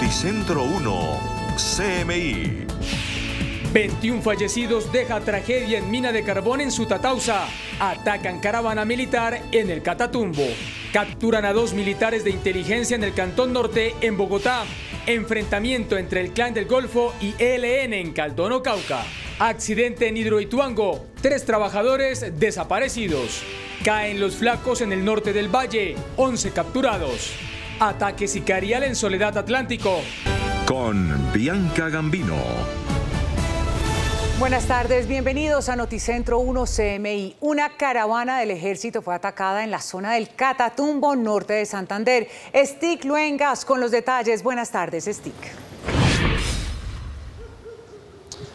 Noticentro 1, CMI. 21 fallecidos deja tragedia en mina de carbón en Sutatausa. Atacan caravana militar en el Catatumbo. Capturan a 2 militares de inteligencia en el Cantón Norte, en Bogotá. Enfrentamiento entre el Clan del Golfo y ELN en Caldono, Cauca. Accidente en Hidroituango. 3 trabajadores desaparecidos. Caen los flacos en el norte del valle. 11 capturados. Ataque sicarial en Soledad Atlántico. Con Bianca Gambino. Buenas tardes, bienvenidos a Noticentro 1 CMI. Una caravana del ejército fue atacada en la zona del Catatumbo, norte de Santander. Stick Luengas con los detalles. Buenas tardes, Stick.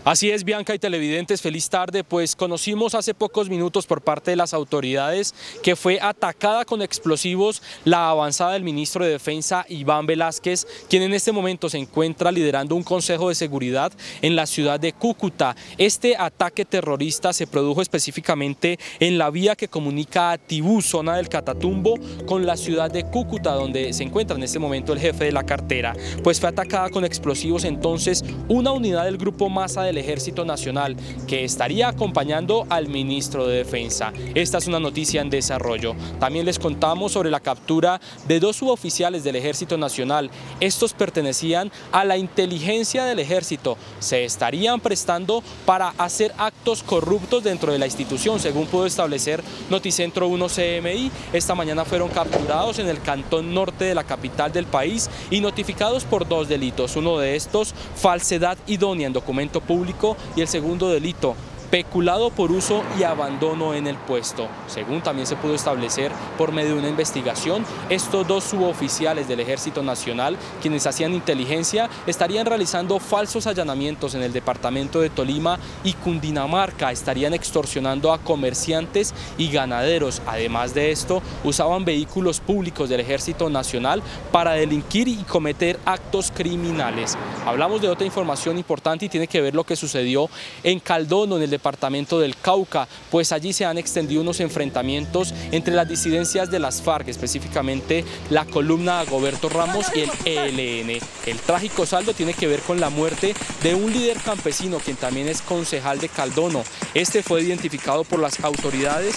Así es, Bianca y televidentes, feliz tarde. Pues conocimos hace pocos minutos por parte de las autoridades que fue atacada con explosivos la avanzada del ministro de Defensa, Iván Velásquez, quien en este momento se encuentra liderando un consejo de seguridad en la ciudad de Cúcuta. Este ataque terrorista se produjo específicamente en la vía que comunica a Tibú, zona del Catatumbo, con la ciudad de Cúcuta, donde se encuentra en este momento el jefe de la cartera. Pues fue atacada con explosivos entonces una unidad del Grupo Masa del Ejército Nacional que estaría acompañando al ministro de Defensa. Esta es una noticia en desarrollo. También les contamos sobre la captura de 2 suboficiales del Ejército Nacional. Estos pertenecían a la inteligencia del Ejército. Se estarían prestando para hacer actos corruptos dentro de la institución, según pudo establecer Noticentro 1 CMI. Esta mañana fueron capturados en el Cantón Norte de la capital del país y notificados por 2 delitos. Uno de estos, falsedad idónea en documento público, y el segundo delito, peculado por uso y abandono en el puesto. Según también se pudo establecer por medio de una investigación, estos 2 suboficiales del Ejército Nacional, quienes hacían inteligencia, estarían realizando falsos allanamientos en el departamento de Tolima y Cundinamarca, estarían extorsionando a comerciantes y ganaderos. Además de esto, usaban vehículos públicos del Ejército Nacional para delinquir y cometer actos criminales. Hablamos de otra información importante y tiene que ver lo que sucedió en Caldono, en el departamento del Cauca, pues allí se han extendido unos enfrentamientos entre las disidencias de las FARC, específicamente la columna Dagoberto Ramos y el ELN. El trágico saldo tiene que ver con la muerte de un líder campesino, quien también es concejal de Caldono. Este fue identificado por las autoridades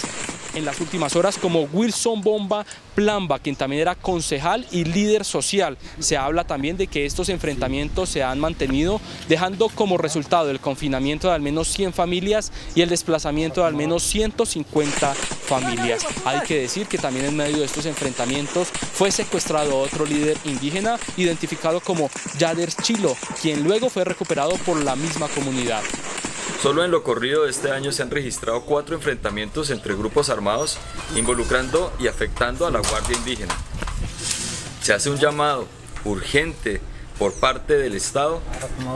en las últimas horas como Wilson Bomba Plamba, quien también era concejal y líder social. Se habla también de que estos enfrentamientos se han mantenido, dejando como resultado el confinamiento de al menos 100 familias y el desplazamiento de al menos 150 familias. Hay que decir que también en medio de estos enfrentamientos fue secuestrado otro líder indígena identificado como Yader Chilo, quien luego fue recuperado por la misma comunidad. Solo en lo corrido de este año se han registrado 4 enfrentamientos entre grupos armados involucrando y afectando a la Guardia Indígena. Se hace un llamado urgente por parte del Estado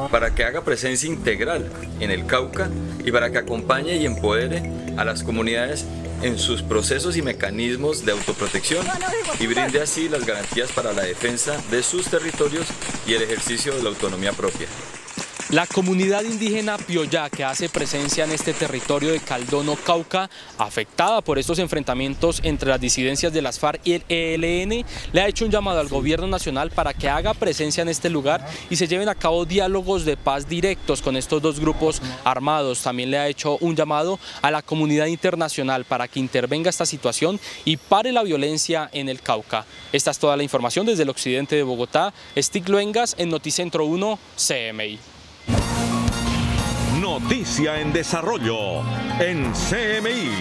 para que haga presencia integral en el Cauca y para que acompañe y empodere a las comunidades en sus procesos y mecanismos de autoprotección y brinde así las garantías para la defensa de sus territorios y el ejercicio de la autonomía propia. La comunidad indígena Pioyá, que hace presencia en este territorio de Caldono, Cauca, afectada por estos enfrentamientos entre las disidencias de las FARC y el ELN, le ha hecho un llamado al gobierno nacional para que haga presencia en este lugar y se lleven a cabo diálogos de paz directos con estos 2 grupos armados. También le ha hecho un llamado a la comunidad internacional para que intervenga esta situación y pare la violencia en el Cauca. Esta es toda la información desde el occidente de Bogotá. Stick Luengas en Noticentro 1 CMI. Noticia en desarrollo en CMI.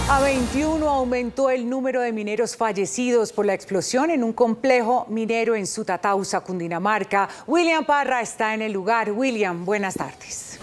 A 21 aumentó el número de mineros fallecidos por la explosión en un complejo minero en Sutatausa, Cundinamarca. William Parra está en el lugar. William, buenas tardes.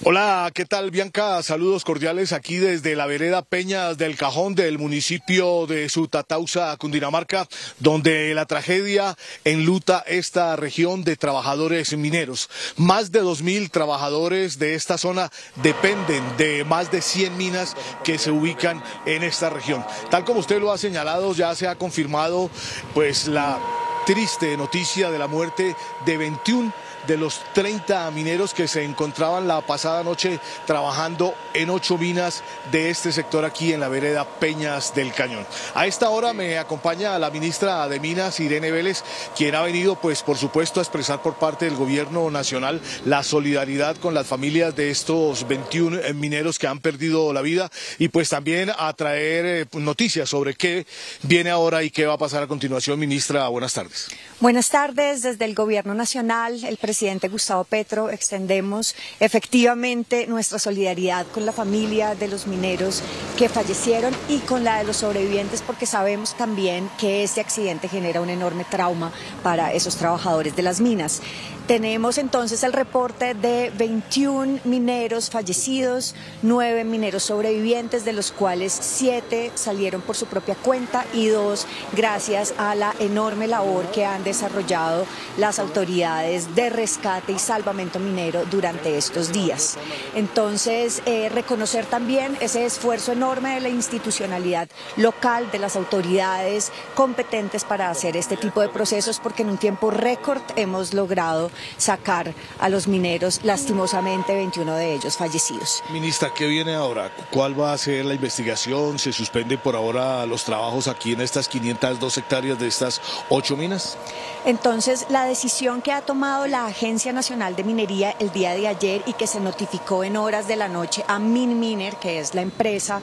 Hola, ¿qué tal, Bianca? Saludos cordiales aquí desde la vereda Peñas del Cajón del municipio de Sutatausa, Cundinamarca, donde la tragedia enluta esta región de trabajadores mineros. Más de 2.000 trabajadores de esta zona dependen de más de 100 minas que se ubican en esta región. Tal como usted lo ha señalado, ya se ha confirmado pues la triste noticia de la muerte de 21 de los 30 mineros que se encontraban la pasada noche trabajando en 8 minas de este sector aquí en la vereda Peñas del Cañón. A esta hora me acompaña la ministra de Minas, Irene Vélez, quien ha venido, pues por supuesto, a expresar por parte del gobierno nacional la solidaridad con las familias de estos 21 mineros que han perdido la vida y pues también a traer noticias sobre qué viene ahora y qué va a pasar a continuación. Ministra, buenas tardes. Buenas tardes. Desde el Gobierno Nacional, el presidente Gustavo Petro, extendemos efectivamente nuestra solidaridad con la familia de los mineros que fallecieron y con la de los sobrevivientes, porque sabemos también que este accidente genera un enorme trauma para esos trabajadores de las minas. Tenemos entonces el reporte de 21 mineros fallecidos, 9 mineros sobrevivientes, de los cuales 7 salieron por su propia cuenta y 2 gracias a la enorme labor que han desarrollado las autoridades de rescate y salvamento minero durante estos días. Entonces, reconocer también ese esfuerzo enorme de la institucionalidad local, de las autoridades competentes para hacer este tipo de procesos, porque en un tiempo récord hemos logrado sacar a los mineros, lastimosamente 21 de ellos fallecidos. Ministra, ¿qué viene ahora? ¿Cuál va a ser la investigación? ¿Se suspenden por ahora los trabajos aquí en estas 502 hectáreas de estas 8 minas? Entonces, la decisión que ha tomado la Agencia Nacional de Minería el día de ayer y que se notificó en horas de la noche a Minminer, que es la empresa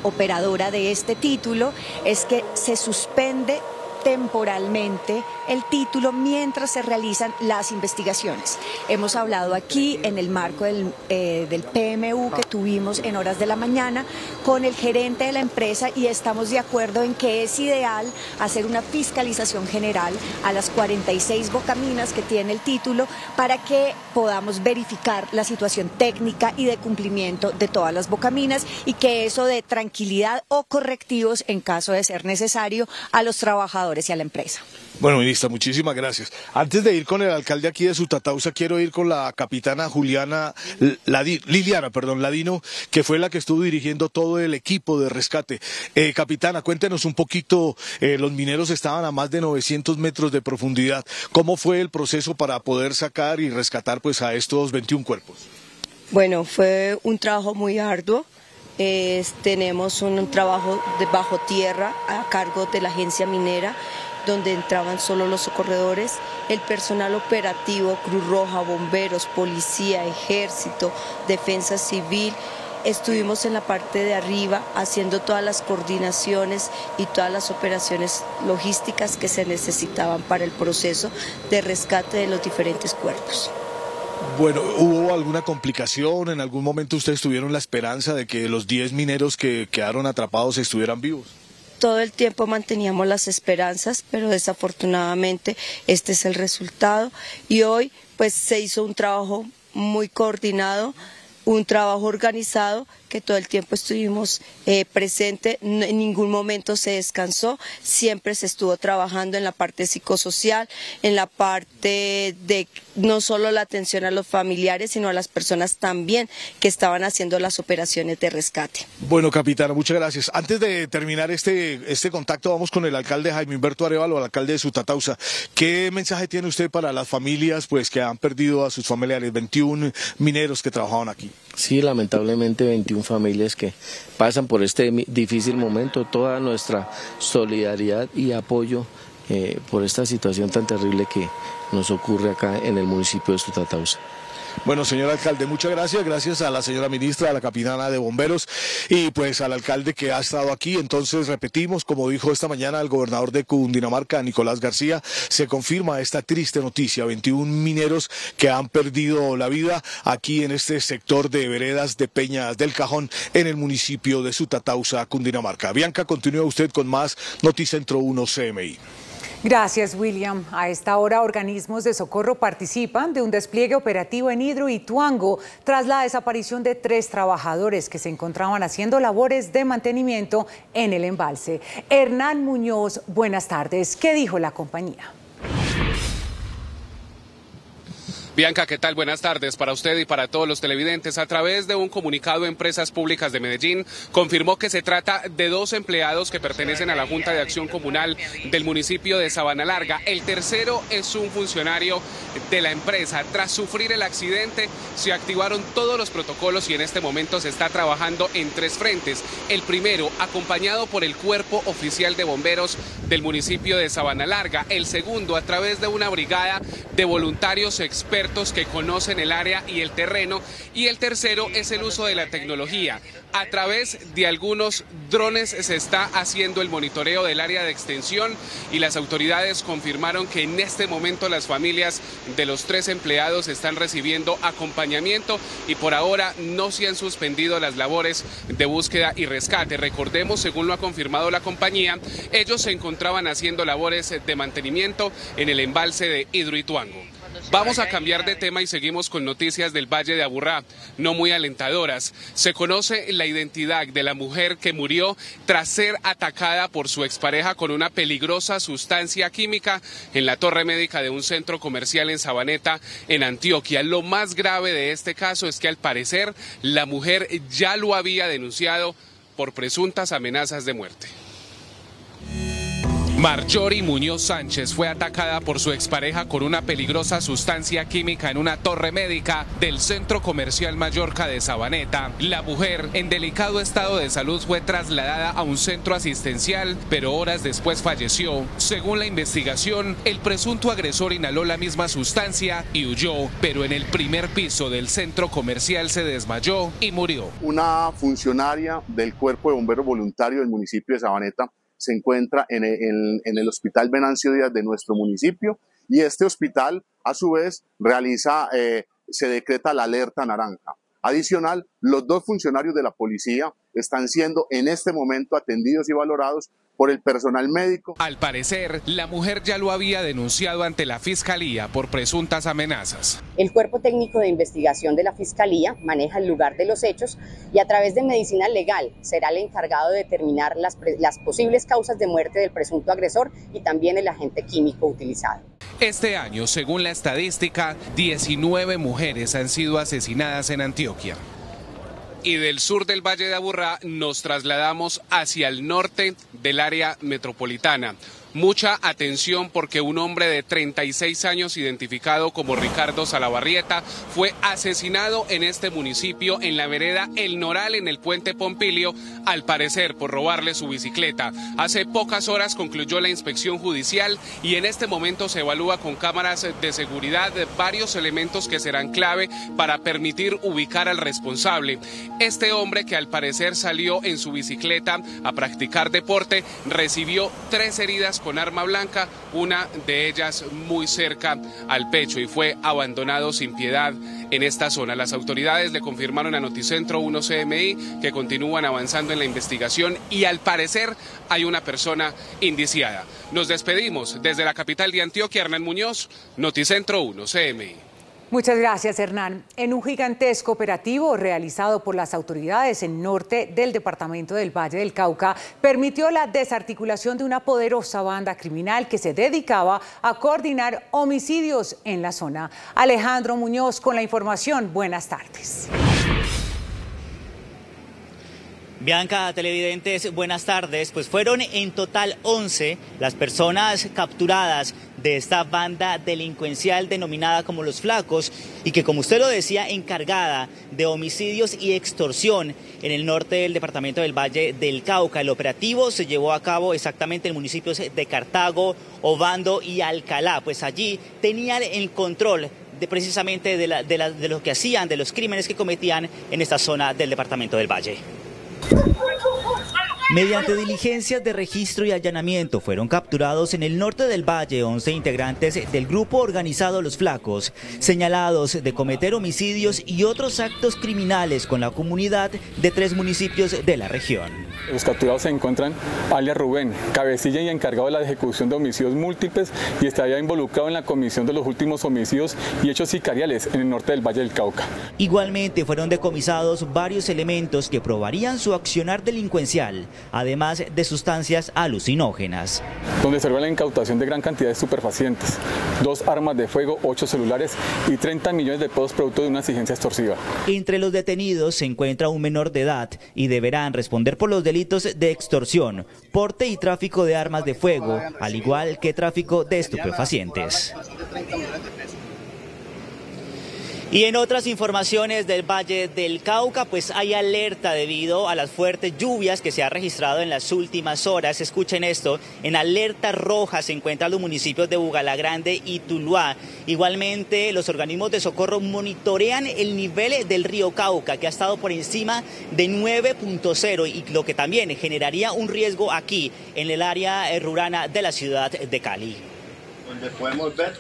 operadora de este título, es que se suspende temporalmente el título mientras se realizan las investigaciones. Hemos hablado aquí en el marco del PMU que tuvimos en horas de la mañana con el gerente de la empresa y estamos de acuerdo en que es ideal hacer una fiscalización general a las 46 bocaminas que tiene el título para que podamos verificar la situación técnica y de cumplimiento de todas las bocaminas y que eso dé tranquilidad o correctivos en caso de ser necesario a los trabajadores y a la empresa. Bueno, ministra, muchísimas gracias. Antes de ir con el alcalde aquí de Sutatausa, quiero ir con la capitana Liliana Ladino, que fue la que estuvo dirigiendo todo el equipo de rescate. Capitana, cuéntenos un poquito, los mineros estaban a más de 900 metros de profundidad. ¿Cómo fue el proceso para poder sacar y rescatar pues a estos 21 cuerpos? Bueno, fue un trabajo muy arduo. Tenemos un trabajo de bajo tierra a cargo de la agencia minera, donde entraban solo los socorredores, el personal operativo, Cruz Roja, bomberos, policía, ejército, defensa civil. Estuvimos en la parte de arriba haciendo todas las coordinaciones y todas las operaciones logísticas que se necesitaban para el proceso de rescate de los diferentes cuerpos. Bueno, ¿hubo alguna complicación? ¿En algún momento ustedes tuvieron la esperanza de que los 10 mineros que quedaron atrapados estuvieran vivos? Todo el tiempo manteníamos las esperanzas, pero desafortunadamente este es el resultado. Y hoy pues se hizo un trabajo muy coordinado, un trabajo organizado, que todo el tiempo estuvimos presentes, en ningún momento se descansó, siempre se estuvo trabajando en la parte psicosocial, en la parte de no solo la atención a los familiares, sino a las personas también que estaban haciendo las operaciones de rescate. Bueno, capitana, muchas gracias. Antes de terminar este contacto, vamos con el alcalde Jaime Humberto Arévalo, el alcalde de Sutatausa. ¿Qué mensaje tiene usted para las familias pues que han perdido a sus familiares, 21 mineros que trabajaban aquí? Sí, lamentablemente 21 familias que pasan por este difícil momento. Toda nuestra solidaridad y apoyo por esta situación tan terrible que nos ocurre acá en el municipio de Sutatausa. Bueno, señor alcalde, muchas gracias. Gracias a la señora ministra, a la capitana de bomberos y pues al alcalde que ha estado aquí. Entonces repetimos, como dijo esta mañana el gobernador de Cundinamarca, Nicolás García, se confirma esta triste noticia, 21 mineros que han perdido la vida aquí en este sector de veredas de Peñas del Cajón en el municipio de Sutatausa, Cundinamarca. Bianca, continúa usted con más Noticentro 1 CMI. Gracias, William. A esta hora, organismos de socorro participan de un despliegue operativo en Hidroituango tras la desaparición de 3 trabajadores que se encontraban haciendo labores de mantenimiento en el embalse. Hernán Muñoz, buenas tardes. ¿Qué dijo la compañía? Bianca, ¿qué tal? Buenas tardes para usted y para todos los televidentes. A través de un comunicado, Empresas Públicas de Medellín confirmó que se trata de 2 empleados que pertenecen a la Junta de Acción Comunal del municipio de Sabanalarga. El tercero es un funcionario de la empresa. Tras sufrir el accidente, se activaron todos los protocolos y en este momento se está trabajando en 3 frentes. El primero, acompañado por el Cuerpo Oficial de Bomberos del municipio de Sabanalarga. El segundo, a través de una brigada de voluntarios expertos que conocen el área y el terreno, y el tercero es el uso de la tecnología. A través de algunos drones se está haciendo el monitoreo del área de extensión y las autoridades confirmaron que en este momento las familias de los 3 empleados están recibiendo acompañamiento y por ahora no se han suspendido las labores de búsqueda y rescate. Recordemos, según lo ha confirmado la compañía, ellos se encontraban haciendo labores de mantenimiento en el embalse de Hidroituango. Vamos a cambiar de tema y seguimos con noticias del Valle de Aburrá, no muy alentadoras. Se conoce la identidad de la mujer que murió tras ser atacada por su expareja con una peligrosa sustancia química en la torre médica de un centro comercial en Sabaneta, en Antioquia. Lo más grave de este caso es que al parecer la mujer ya lo había denunciado por presuntas amenazas de muerte. Marjorie Muñoz Sánchez fue atacada por su expareja con una peligrosa sustancia química en una torre médica del Centro Comercial Mallorca de Sabaneta. La mujer, en delicado estado de salud, fue trasladada a un centro asistencial, pero horas después falleció. Según la investigación, el presunto agresor inhaló la misma sustancia y huyó, pero en el primer piso del centro comercial se desmayó y murió. Una funcionaria del Cuerpo de Bomberos Voluntarios del municipio de Sabaneta se encuentra en el Hospital Venancio Díaz de nuestro municipio, y este hospital a su vez se decreta la alerta naranja. Adicional, los 2 funcionarios de la policía están siendo en este momento atendidos y valorados por el personal médico. Al parecer, la mujer ya lo había denunciado ante la Fiscalía por presuntas amenazas. El Cuerpo Técnico de Investigación de la Fiscalía maneja el lugar de los hechos y a través de medicina legal será el encargado de determinar las posibles causas de muerte del presunto agresor y también el agente químico utilizado. Este año, según la estadística, 19 mujeres han sido asesinadas en Antioquia. Y del sur del Valle de Aburrá nos trasladamos hacia el norte del área metropolitana. Mucha atención porque un hombre de 36 años identificado como Ricardo Salabarrieta fue asesinado en este municipio en la vereda El Noral en el puente Pompilio, al parecer por robarle su bicicleta. Hace pocas horas concluyó la inspección judicial y en este momento se evalúa con cámaras de seguridad varios elementos que serán clave para permitir ubicar al responsable. Este hombre, que al parecer salió en su bicicleta a practicar deporte, recibió 3 heridas con arma blanca, una de ellas muy cerca al pecho, y fue abandonado sin piedad en esta zona. Las autoridades le confirmaron a Noticentro 1 CMI que continúan avanzando en la investigación y al parecer hay una persona indiciada. Nos despedimos desde la capital de Antioquia, Hernán Muñoz, Noticentro 1 CMI. Muchas gracias, Hernán. En un gigantesco operativo realizado por las autoridades en norte del departamento del Valle del Cauca, permitió la desarticulación de una poderosa banda criminal que se dedicaba a coordinar homicidios en la zona. Alejandro Muñoz con la información. Buenas tardes. Bianca, televidentes, buenas tardes. Pues fueron en total 11 las personas capturadas de esta banda delincuencial denominada como Los Flacos y que, como usted lo decía, encargada de homicidios y extorsión en el norte del departamento del Valle del Cauca. El operativo se llevó a cabo exactamente en municipios de Cartago, Obando y Alcalá. Pues allí tenían el control precisamente de lo que hacían, de los crímenes que cometían en esta zona del departamento del Valle. Mediante diligencias de registro y allanamiento fueron capturados en el norte del Valle 11 integrantes del grupo organizado Los Flacos, señalados de cometer homicidios y otros actos criminales con la comunidad de 3 municipios de la región. Los capturados se encuentran alias Rubén, cabecilla y encargado de la ejecución de homicidios múltiples y estaría involucrado en la comisión de los últimos homicidios y hechos sicariales en el norte del Valle del Cauca. Igualmente fueron decomisados varios elementos que probarían su accionar delincuencial, además de sustancias alucinógenas. Donde se logró la incautación de gran cantidad de estupefacientes, 2 armas de fuego, 8 celulares y 30 millones de pesos producto de una exigencia extorsiva. Entre los detenidos se encuentra un menor de edad y deberán responder por los delitos de extorsión, porte y tráfico de armas de fuego, al igual que tráfico de estupefacientes. Y en otras informaciones del Valle del Cauca, pues hay alerta debido a las fuertes lluvias que se ha registrado en las últimas horas. Escuchen esto, en alerta roja se encuentran los municipios de Bugalagrande y Tuluá. Igualmente, los organismos de socorro monitorean el nivel del río Cauca, que ha estado por encima de 9.0 y lo que también generaría un riesgo aquí en el área rural de la ciudad de Cali.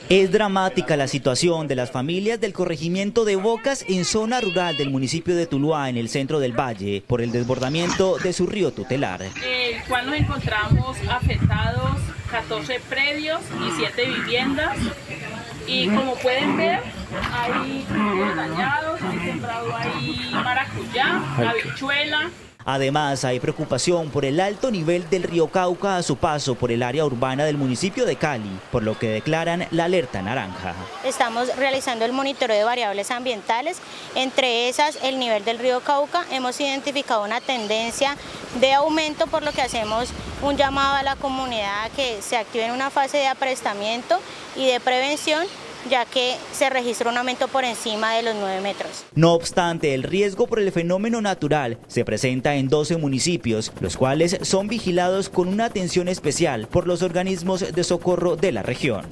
Es dramática la situación de las familias del corregimiento de Bocas en zona rural del municipio de Tuluá, en el centro del valle, por el desbordamiento de su río tutelar. El cual nos encontramos afectados 14 predios y 7 viviendas. Y como pueden ver, hay cultivos dañados, hay sembrado ahí maracuyá, habichuela. Además, hay preocupación por el alto nivel del río Cauca a su paso por el área urbana del municipio de Cali, por lo que declaran la alerta naranja. Estamos realizando el monitoreo de variables ambientales, entre esas el nivel del río Cauca. Hemos identificado una tendencia de aumento, por lo que hacemos un llamado a la comunidad a que se active en una fase de aprestamiento y de prevención, ya que se registra un aumento por encima de los 9 metros. No obstante, el riesgo por el fenómeno natural se presenta en 12 municipios, los cuales son vigilados con una atención especial por los organismos de socorro de la región.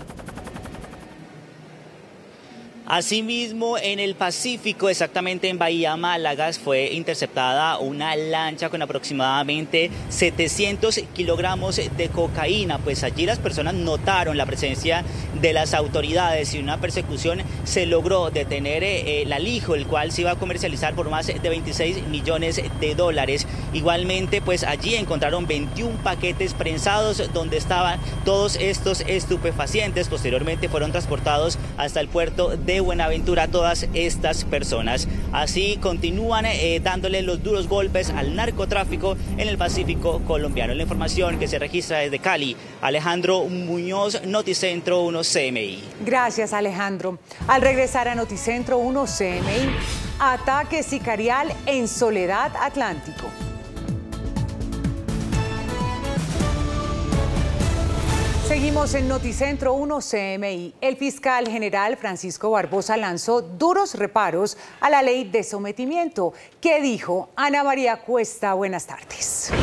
Asimismo, en el Pacífico, exactamente en Bahía Málaga, fue interceptada una lancha con aproximadamente 700 kilogramos de cocaína. Pues allí las personas notaron la presencia de las autoridades y una persecución se logró detener el alijo, el cual se iba a comercializar por más de 26 millones de dólares. Igualmente, pues allí encontraron 21 paquetes prensados donde estaban todos estos estupefacientes. Posteriormente fueron transportados hasta el puerto de Buenaventura todas estas personas. Así continúan dándole los duros golpes al narcotráfico en el Pacífico colombiano. La información que se registra desde Cali, Alejandro Muñoz, Noticentro 1 CMI. Gracias, Alejandro. Al regresar a Noticentro 1 CMI, ataque sicarial en Soledad Atlántico. Seguimos en Noticentro 1 CMI. El fiscal general Francisco Barbosa lanzó duros reparos a la ley de sometimiento. ¿Qué dijo? Ana María Cuesta, buenas tardes.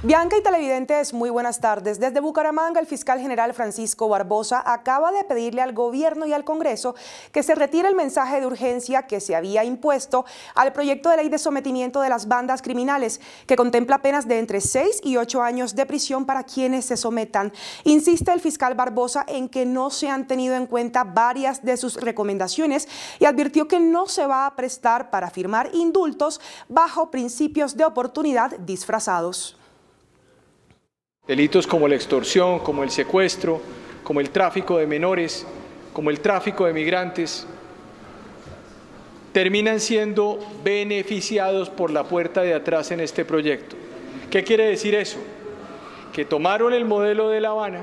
Bianca y televidentes, muy buenas tardes. Desde Bucaramanga, el fiscal general Francisco Barbosa acaba de pedirle al gobierno y al Congreso que se retire el mensaje de urgencia que se había impuesto al proyecto de ley de sometimiento de las bandas criminales, que contempla penas de entre 6 y 8 años de prisión para quienes se sometan. Insiste el fiscal Barbosa en que no se han tenido en cuenta varias de sus recomendaciones y advirtió que no se va a prestar para firmar indultos bajo principios de oportunidad disfrazados. Delitos como la extorsión, como el secuestro, como el tráfico de menores, como el tráfico de migrantes, terminan siendo beneficiados por la puerta de atrás en este proyecto. ¿Qué quiere decir eso? Que tomaron el modelo de La Habana,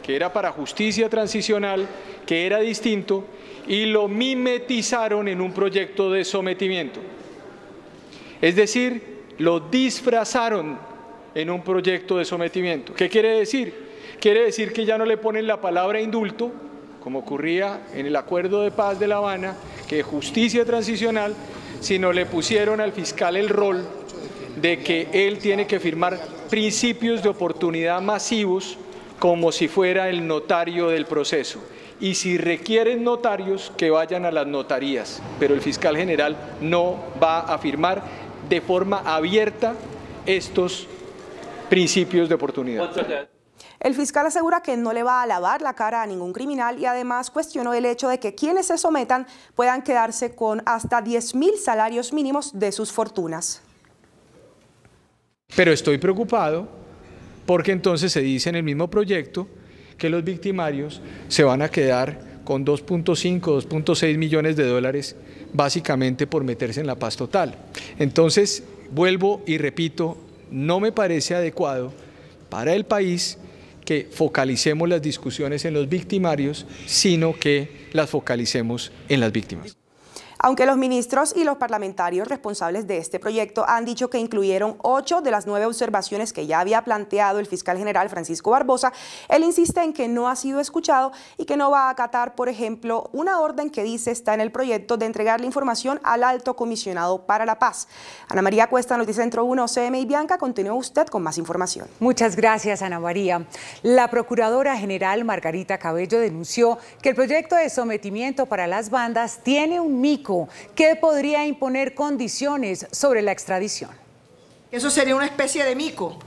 que era para justicia transicional, que era distinto, y lo mimetizaron en un proyecto de sometimiento. Es decir, lo disfrazaron en un proyecto de sometimiento. ¿Qué quiere decir? Quiere decir que ya no le ponen la palabra indulto, como ocurría en el Acuerdo de Paz de La Habana, que es justicia transicional, sino le pusieron al fiscal el rol de que él tiene que firmar principios de oportunidad masivos como si fuera el notario del proceso. Y si requieren notarios, que vayan a las notarías. Pero el fiscal general no va a firmar de forma abierta estos principios de oportunidad. El fiscal asegura que no le va a lavar la cara a ningún criminal y además cuestionó el hecho de que quienes se sometan puedan quedarse con hasta 10.000 salarios mínimos de sus fortunas. Pero estoy preocupado porque entonces se dice en el mismo proyecto que los victimarios se van a quedar con 2.5, 2.6 millones de dólares básicamente por meterse en la paz total. Entonces, vuelvo y repito, no me parece adecuado para el país que focalicemos las discusiones en los victimarios, sino que las focalicemos en las víctimas. Aunque los ministros y los parlamentarios responsables de este proyecto han dicho que incluyeron 8 de las 9 observaciones que ya había planteado el fiscal general Francisco Barbosa, él insiste en que no ha sido escuchado y que no va a acatar, por ejemplo, una orden que dice está en el proyecto de entregar la información al Alto Comisionado para la Paz. Ana María Cuesta, Noticentro 1, CMI Bianca, continúa usted con más información. Muchas gracias, Ana María. La Procuradora General Margarita Cabello denunció que el proyecto de sometimiento para las bandas tiene un mico que podría imponer condiciones sobre la extradición. Eso sería una especie de mico.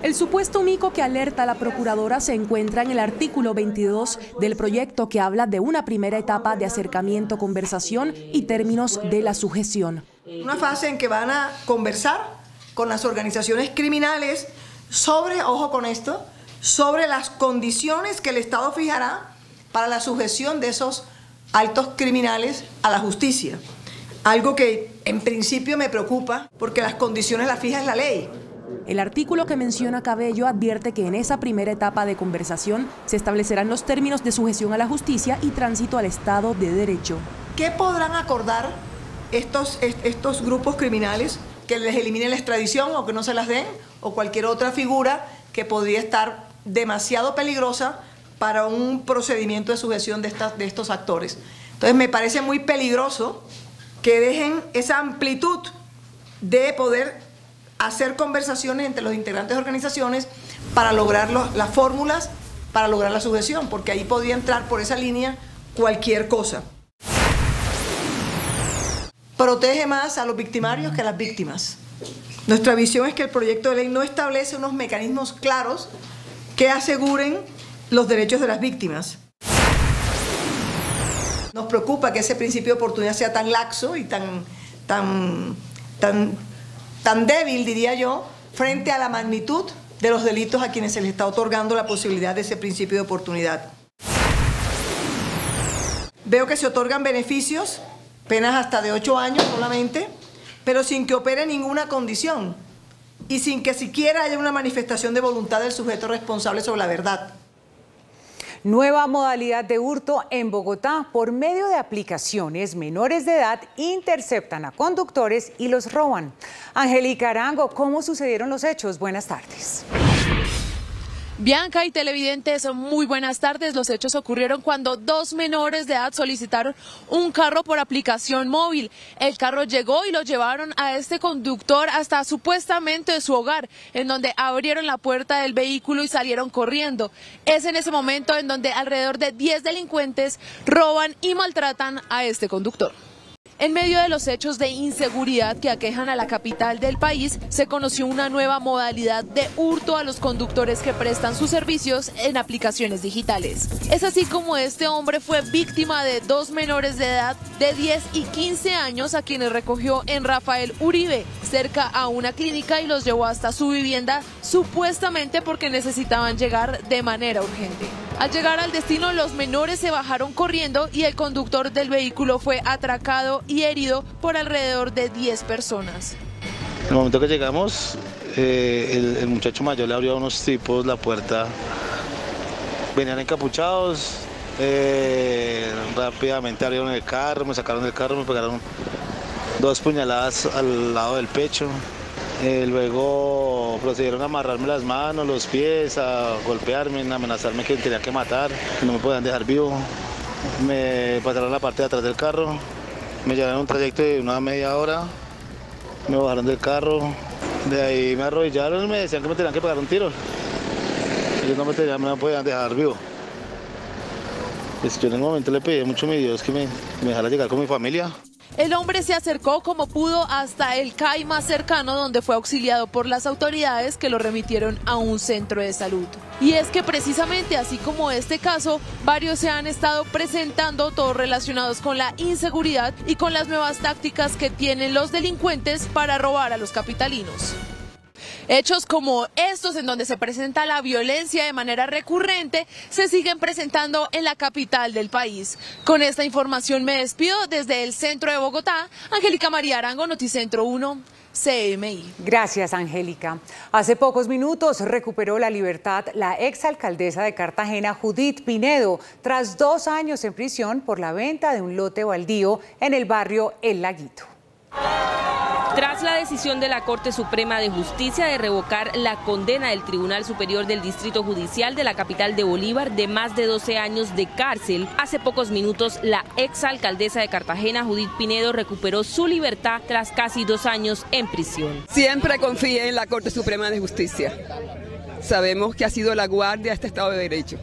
El supuesto mico que alerta a la procuradora se encuentra en el artículo 22 del proyecto, que habla de una primera etapa de acercamiento, conversación y términos de la sujeción. Una fase en que van a conversar con las organizaciones criminales sobre, ojo con esto, sobre las condiciones que el Estado fijará para la sujeción de esos altos criminales a la justicia. Algo que en principio me preocupa porque las condiciones las fija la ley. El artículo que menciona Cabello advierte que en esa primera etapa de conversación se establecerán los términos de sujeción a la justicia y tránsito al Estado de Derecho. ¿Qué podrán acordar estos grupos criminales? Que les eliminen la extradición o que no se las den, o cualquier otra figura que podría estar demasiado peligrosa para un procedimiento de sujeción de estos actores. Entonces me parece muy peligroso que dejen esa amplitud de poder hacer conversaciones entre los integrantes de organizaciones para lograr las fórmulas, para lograr la sujeción, porque ahí podría entrar por esa línea cualquier cosa. Protege más a los victimarios que a las víctimas. Nuestra visión es que el proyecto de ley no establece unos mecanismos claros que aseguren los derechos de las víctimas. Nos preocupa que ese principio de oportunidad sea tan laxo y tan débil, diría yo, frente a la magnitud de los delitos a quienes se les está otorgando la posibilidad de ese principio de oportunidad. Veo que se otorgan beneficios, penas hasta de 8 años solamente, pero sin que opere ninguna condición y sin que siquiera haya una manifestación de voluntad del sujeto responsable sobre la verdad. Nueva modalidad de hurto en Bogotá. Por medio de aplicaciones, menores de edad interceptan a conductores y los roban. Angélica Arango, ¿cómo sucedieron los hechos? Buenas tardes. Bianca y televidentes, muy buenas tardes. Los hechos ocurrieron cuando 2 menores de edad solicitaron un carro por aplicación móvil. El carro llegó y lo llevaron a este conductor hasta supuestamente su hogar, en donde abrieron la puerta del vehículo y salieron corriendo. Es en ese momento en donde alrededor de 10 delincuentes roban y maltratan a este conductor. En medio de los hechos de inseguridad que aquejan a la capital del país, se conoció una nueva modalidad de hurto a los conductores que prestan sus servicios en aplicaciones digitales. Es así como este hombre fue víctima de 2 menores de edad de 10 y 15 años a quienes recogió en Rafael Uribe, cerca a una clínica, y los llevó hasta su vivienda, supuestamente porque necesitaban llegar de manera urgente. Al llegar al destino, los menores se bajaron corriendo y el conductor del vehículo fue atracado y herido por alrededor de 10 personas. En el momento que llegamos, el muchacho mayor le abrió a unos tipos la puerta. Venían encapuchados, rápidamente abrieron el carro, me sacaron del carro, me pegaron 2 puñaladas al lado del pecho. Luego procedieron a amarrarme las manos, los pies, a golpearme, a amenazarme que tenía que matar, que no me podían dejar vivo. Me pasaron la parte de atrás del carro, me llevaron un trayecto de una media hora, me bajaron del carro, de ahí me arrodillaron y me decían que me tenían que pegar un tiro. Ellos no me podían dejar vivo. Pues yo en el momento le pedí mucho a mi Dios que me dejara llegar con mi familia. El hombre se acercó como pudo hasta el CAI más cercano, donde fue auxiliado por las autoridades que lo remitieron a un centro de salud. Y es que precisamente así como este caso, varios se han estado presentando, todos relacionados con la inseguridad y con las nuevas tácticas que tienen los delincuentes para robar a los capitalinos. Hechos como estos, en donde se presenta la violencia de manera recurrente, se siguen presentando en la capital del país. Con esta información me despido desde el centro de Bogotá. Angélica María Arango, Noticentro 1, CMI. Gracias, Angélica. Hace pocos minutos recuperó la libertad la exalcaldesa de Cartagena, Judith Pinedo, tras 2 años en prisión por la venta de un lote baldío en el barrio El Laguito. Tras la decisión de la Corte Suprema de Justicia de revocar la condena del Tribunal Superior del Distrito Judicial de la capital de Bolívar de más de 12 años de cárcel, hace pocos minutos la exalcaldesa de Cartagena, Judith Pinedo, recuperó su libertad tras casi 2 años en prisión. Siempre confié en la Corte Suprema de Justicia. Sabemos que ha sido la guardia de este Estado de Derecho.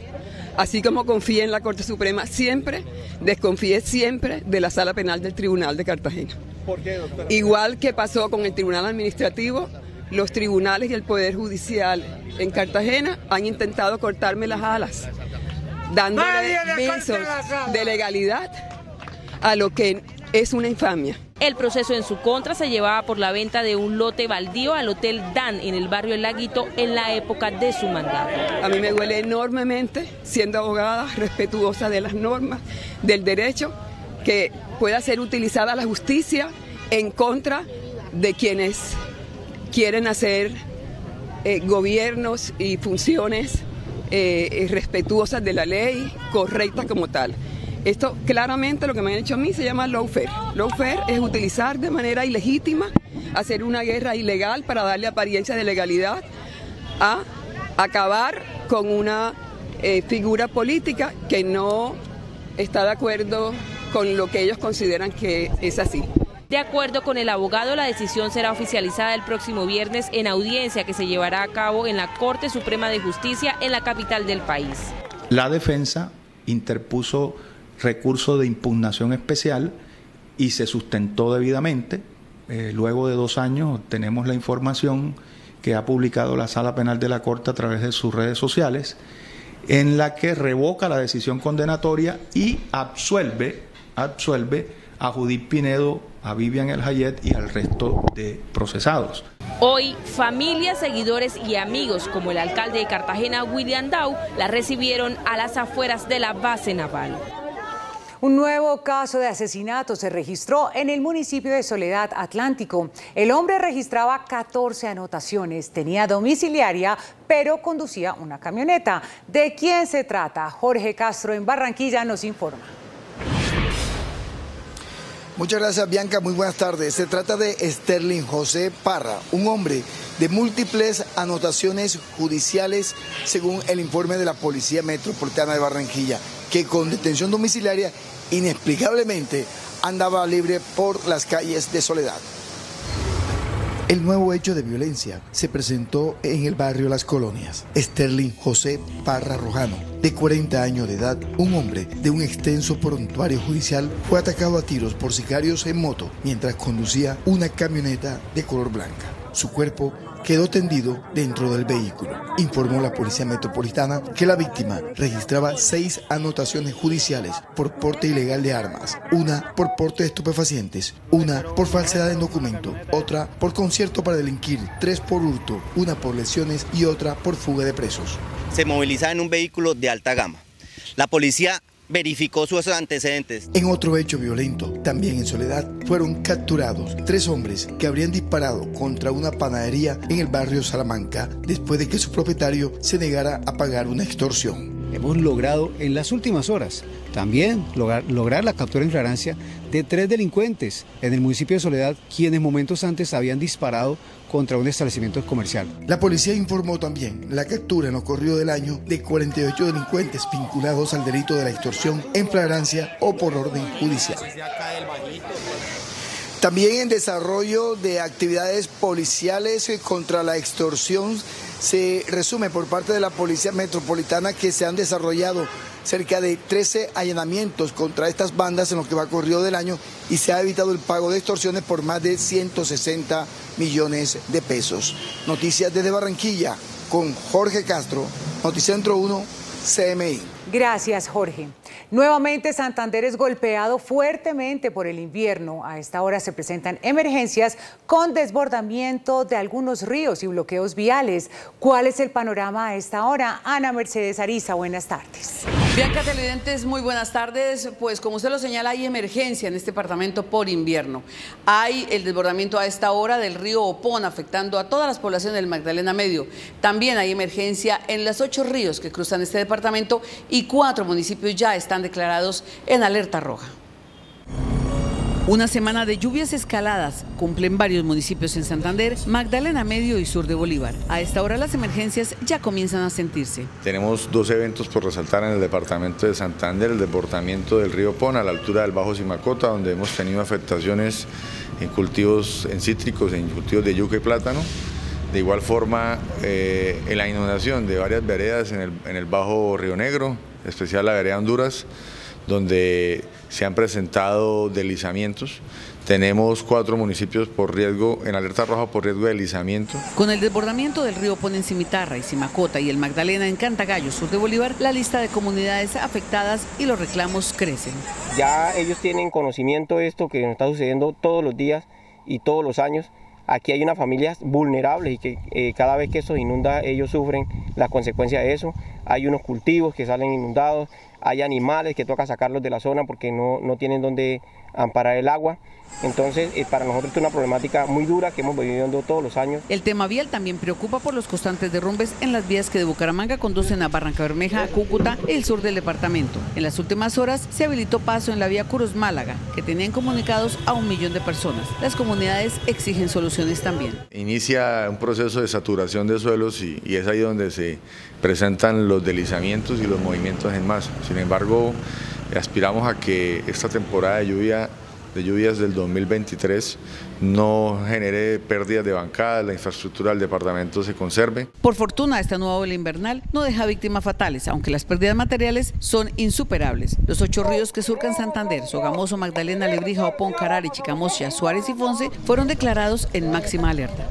Así como confié en la Corte Suprema, siempre desconfié siempre de la Sala Penal del Tribunal de Cartagena. ¿Por qué, doctora? Igual que pasó con el Tribunal Administrativo, los tribunales y el Poder Judicial en Cartagena han intentado cortarme las alas, dándole visos de legalidad a lo que es una infamia. El proceso en su contra se llevaba por la venta de un lote baldío al Hotel Dan en el barrio El Laguito en la época de su mandato. A mí me duele enormemente, siendo abogada respetuosa de las normas, del derecho, que pueda ser utilizada la justicia en contra de quienes quieren hacer gobiernos y funciones respetuosas de la ley, correctas como tal. Esto claramente lo que me han hecho a mí se llama lawfare. Lawfare es utilizar de manera ilegítima, hacer una guerra ilegal para darle apariencia de legalidad a acabar con una figura política que no está de acuerdo con lo que ellos consideran que es así. De acuerdo con el abogado, la decisión será oficializada el próximo viernes en audiencia que se llevará a cabo en la Corte Suprema de Justicia en la capital del país. La defensa interpuso recurso de impugnación especial y se sustentó debidamente. Luego de 2 años tenemos la información que ha publicado la Sala Penal de la Corte a través de sus redes sociales, en la que revoca la decisión condenatoria y absuelve a Judith Pinedo, a Vivian El Hayet y al resto de procesados. Hoy, familias, seguidores y amigos como el alcalde de Cartagena, William Dow, la recibieron a las afueras de la base naval. Un nuevo caso de asesinato se registró en el municipio de Soledad Atlántico. El hombre registraba 14 anotaciones, tenía domiciliaria, pero conducía una camioneta. ¿De quién se trata? Jorge Castro en Barranquilla nos informa. Muchas gracias, Bianca. Muy buenas tardes. Se trata de Sterling José Parra, un hombre de múltiples anotaciones judiciales, según el informe de la Policía Metropolitana de Barranquilla, que con detención domiciliaria inexplicablemente andaba libre por las calles de Soledad. El nuevo hecho de violencia se presentó en el barrio Las Colonias. Sterling José Parra Rojano, de 40 años de edad, un hombre de un extenso prontuario judicial, fue atacado a tiros por sicarios en moto mientras conducía una camioneta de color blanca. Su cuerpo quedó tendido dentro del vehículo. Informó la Policía Metropolitana que la víctima registraba 6 anotaciones judiciales por porte ilegal de armas, una por porte de estupefacientes, una por falsedad en documento, otra por concierto para delinquir, 3 por hurto, una por lesiones y otra por fuga de presos. Se movilizaba en un vehículo de alta gama. La policía verificó sus antecedentes. En otro hecho violento, también en Soledad, fueron capturados 3 hombres que habrían disparado contra una panadería en el barrio Salamanca después de que su propietario se negara a pagar una extorsión. Hemos logrado en las últimas horas también lograr la captura en flagrancia de 3 delincuentes en el municipio de Soledad, quienes momentos antes habían disparado contra un establecimiento comercial. La policía informó también la captura en lo corrido del año de 48 delincuentes vinculados al delito de la extorsión en flagrancia o por orden judicial. También en desarrollo de actividades policiales contra la extorsión, se resume por parte de la Policía Metropolitana que se han desarrollado cerca de 13 allanamientos contra estas bandas en lo que va corrido del año y se ha evitado el pago de extorsiones por más de 160 millones de pesos. Noticias desde Barranquilla con Jorge Castro, Noticentro 1, CMI. Gracias, Jorge. Nuevamente, Santander es golpeado fuertemente por el invierno. A esta hora se presentan emergencias con desbordamiento de algunos ríos y bloqueos viales. ¿Cuál es el panorama a esta hora? Ana Mercedes Ariza, buenas tardes. Bianca, televidentes, muy buenas tardes. Pues como usted lo señala, hay emergencia en este departamento por invierno. Hay el desbordamiento a esta hora del río Opón, afectando a todas las poblaciones del Magdalena Medio. También hay emergencia en los 8 ríos que cruzan este departamento y 4 municipios ya están declarados en alerta roja. Una semana de lluvias escaladas cumplen varios municipios en Santander, Magdalena Medio y sur de Bolívar. A esta hora las emergencias ya comienzan a sentirse. Tenemos 2 eventos por resaltar en el departamento de Santander: el desbordamiento del río Opón a la altura del Bajo Simacota, donde hemos tenido afectaciones en cultivos en cítricos, en cultivos de yuca y plátano. De igual forma, en la inundación de varias veredas en el Bajo Río Negro, en especial la vereda Honduras, donde se han presentado deslizamientos. Tenemos 4 municipios por riesgo, en alerta roja por riesgo de deslizamiento. Con el desbordamiento del río Opón en Cimitarra y Simacota y el Magdalena en Cantagallo, sur de Bolívar, la lista de comunidades afectadas y los reclamos crecen. Ya ellos tienen conocimiento de esto que nos está sucediendo todos los días y todos los años. Aquí hay unas familias vulnerables y que cada vez que eso inunda ellos sufren las consecuencias de eso. Hay unos cultivos que salen inundados, hay animales que toca sacarlos de la zona porque no tienen donde amparar el agua. Entonces, para nosotros es una problemática muy dura que hemos vivido todos los años. El tema vial también preocupa por los constantes derrumbes en las vías que de Bucaramanga conducen a Barranca Bermeja, Cúcuta, el sur del departamento. En las últimas horas se habilitó paso en la vía Curos-Málaga, que tenían comunicados a 1 millón de personas. Las comunidades exigen soluciones también. Inicia un proceso de saturación de suelos y es ahí donde se presentan los deslizamientos y los movimientos en masa. Sin embargo, aspiramos a que esta temporada de lluvias del 2023 no genere pérdidas de bancadas, la infraestructura del departamento se conserve. Por fortuna, esta nueva ola invernal no deja víctimas fatales, aunque las pérdidas materiales son insuperables. Los 8 ríos que surcan Santander, Sogamoso, Magdalena, Lebrija, Opón, Carari, Chicamocha, Suárez y Fonce, fueron declarados en máxima alerta.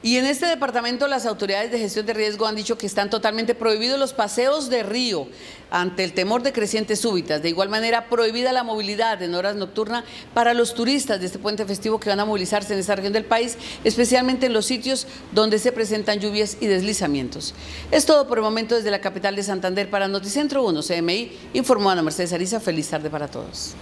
Y en este departamento las autoridades de gestión de riesgo han dicho que están totalmente prohibidos los paseos de río ante el temor de crecientes súbitas. De igual manera, prohibida la movilidad en horas nocturnas para los turistas de este puente festivo que van a movilizarse en esta región del país, especialmente en los sitios donde se presentan lluvias y deslizamientos. Es todo por el momento desde la capital de Santander. Para Noticentro 1 CMI, informó Ana Mercedes Ariza. Feliz tarde para todos.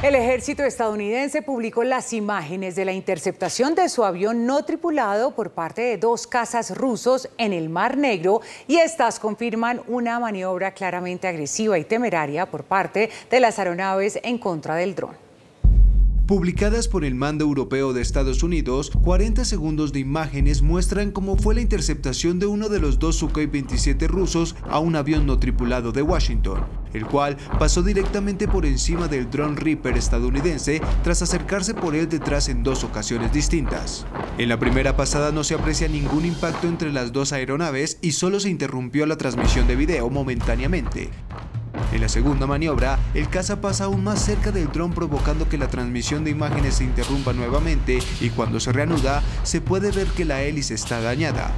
El ejército estadounidense publicó las imágenes de la interceptación de su avión no tripulado por parte de 2 cazas rusos en el Mar Negro, y estas confirman una maniobra claramente agresiva y temeraria por parte de las aeronaves en contra del dron. Publicadas por el Mando Europeo de Estados Unidos, 40 segundos de imágenes muestran cómo fue la interceptación de uno de los 2 Sukhoi 27 rusos a un avión no tripulado de Washington, el cual pasó directamente por encima del dron Reaper estadounidense tras acercarse por él detrás en 2 ocasiones distintas. En la primera pasada no se aprecia ningún impacto entre las 2 aeronaves y solo se interrumpió la transmisión de video momentáneamente. En la segunda maniobra, el caza pasa aún más cerca del dron, provocando que la transmisión de imágenes se interrumpa nuevamente, y cuando se reanuda, se puede ver que la hélice está dañada.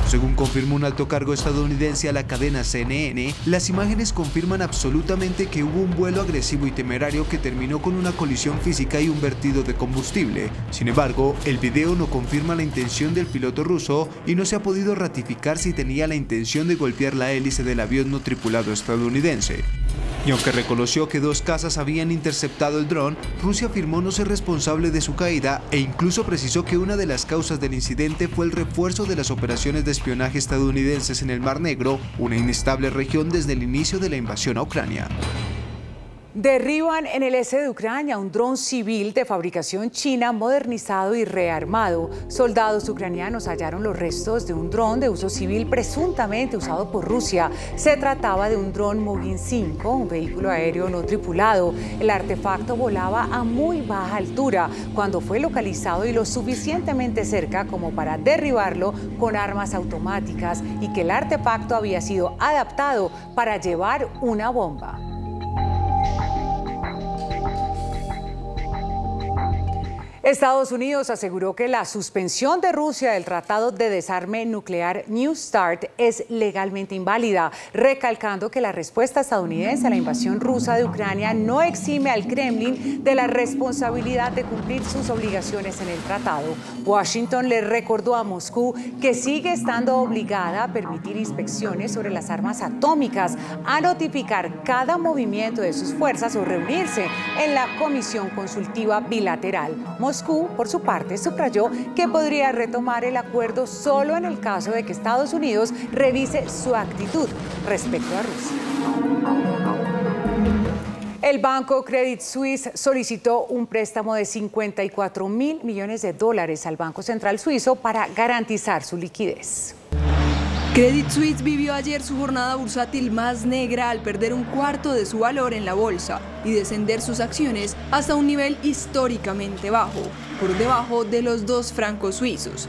Según confirmó un alto cargo estadounidense a la cadena CNN, las imágenes confirman absolutamente que hubo un vuelo agresivo y temerario que terminó con una colisión física y un vertido de combustible. Sin embargo, el video no confirma la intención del piloto ruso y no se ha podido ratificar si tenía la intención de golpear la hélice del avión no tripulado estadounidense. Y aunque reconoció que 2 cazas habían interceptado el dron, Rusia afirmó no ser responsable de su caída e incluso precisó que una de las causas del incidente fue el refuerzo de las operaciones de espionaje estadounidenses en el Mar Negro, una inestable región desde el inicio de la invasión a Ucrania. Derriban en el este de Ucrania un dron civil de fabricación china modernizado y rearmado. Soldados ucranianos hallaron los restos de un dron de uso civil presuntamente usado por Rusia. Se trataba de un dron Mogin 5, un vehículo aéreo no tripulado. El artefacto volaba a muy baja altura cuando fue localizado y lo suficientemente cerca como para derribarlo con armas automáticas, y que el artefacto había sido adaptado para llevar una bomba. Estados Unidos aseguró que la suspensión de Rusia del Tratado de Desarme Nuclear New START es legalmente inválida, recalcando que la respuesta estadounidense a la invasión rusa de Ucrania no exime al Kremlin de la responsabilidad de cumplir sus obligaciones en el tratado. Washington le recordó a Moscú que sigue estando obligada a permitir inspecciones sobre las armas atómicas, a notificar cada movimiento de sus fuerzas o reunirse en la Comisión Consultiva Bilateral. Moscú, por su parte, subrayó que podría retomar el acuerdo solo en el caso de que Estados Unidos revise su actitud respecto a Rusia. El banco Credit Suisse solicitó un préstamo de $54.000 millones al Banco Central Suizo para garantizar su liquidez. Credit Suisse vivió ayer su jornada bursátil más negra al perder un cuarto de su valor en la bolsa y descender sus acciones hasta un nivel históricamente bajo, por debajo de los 2 francos suizos.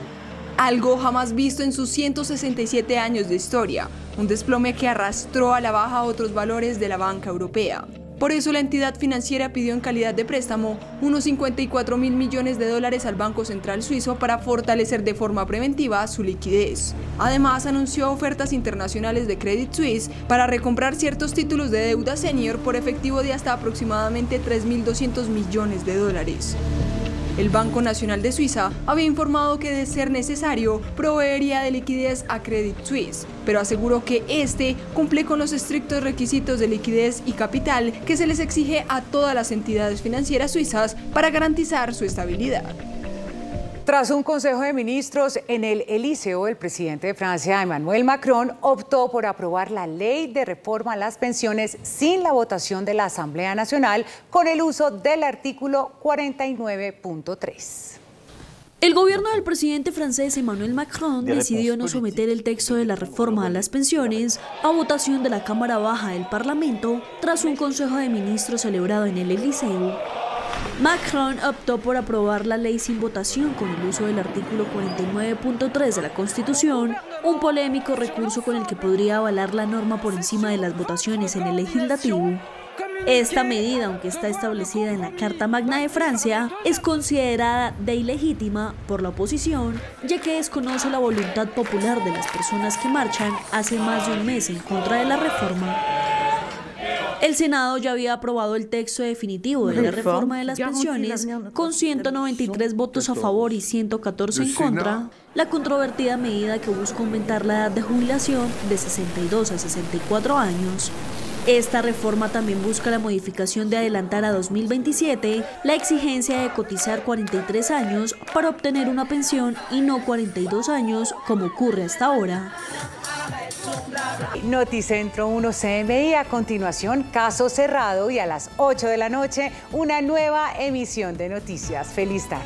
Algo jamás visto en sus 167 años de historia, un desplome que arrastró a la baja otros valores de la banca europea. Por eso la entidad financiera pidió en calidad de préstamo unos $54.000 millones al Banco Central Suizo para fortalecer de forma preventiva su liquidez. Además, anunció ofertas internacionales de Credit Suisse para recomprar ciertos títulos de deuda senior por efectivo de hasta aproximadamente $3.200 millones. El Banco Nacional de Suiza había informado que, de ser necesario, proveería de liquidez a Credit Suisse, pero aseguró que este cumple con los estrictos requisitos de liquidez y capital que se les exige a todas las entidades financieras suizas para garantizar su estabilidad. Tras un consejo de ministros en el Elíseo, el presidente de Francia, Emmanuel Macron, optó por aprobar la ley de reforma a las pensiones sin la votación de la Asamblea Nacional con el uso del artículo 49.3. El gobierno del presidente francés Emmanuel Macron decidió no someter el texto de la reforma a las pensiones a votación de la Cámara Baja del Parlamento tras un consejo de ministros celebrado en el Elíseo. Macron optó por aprobar la ley sin votación con el uso del artículo 49.3 de la Constitución, un polémico recurso con el que podría avalar la norma por encima de las votaciones en el legislativo. Esta medida, aunque está establecida en la Carta Magna de Francia, es considerada de ilegítima por la oposición, ya que desconoce la voluntad popular de las personas que marchan hace más de un mes en contra de la reforma. El Senado ya había aprobado el texto definitivo de la reforma de las pensiones con 193 votos a favor y 114 en contra, la controvertida medida que busca aumentar la edad de jubilación de 62 a 64 años. Esta reforma también busca la modificación de adelantar a 2027 la exigencia de cotizar 43 años para obtener una pensión y no 42 años como ocurre hasta ahora. Noticentro 1 CMI, a continuación caso cerrado, y a las 8 de la noche una nueva emisión de noticias. Feliz tarde.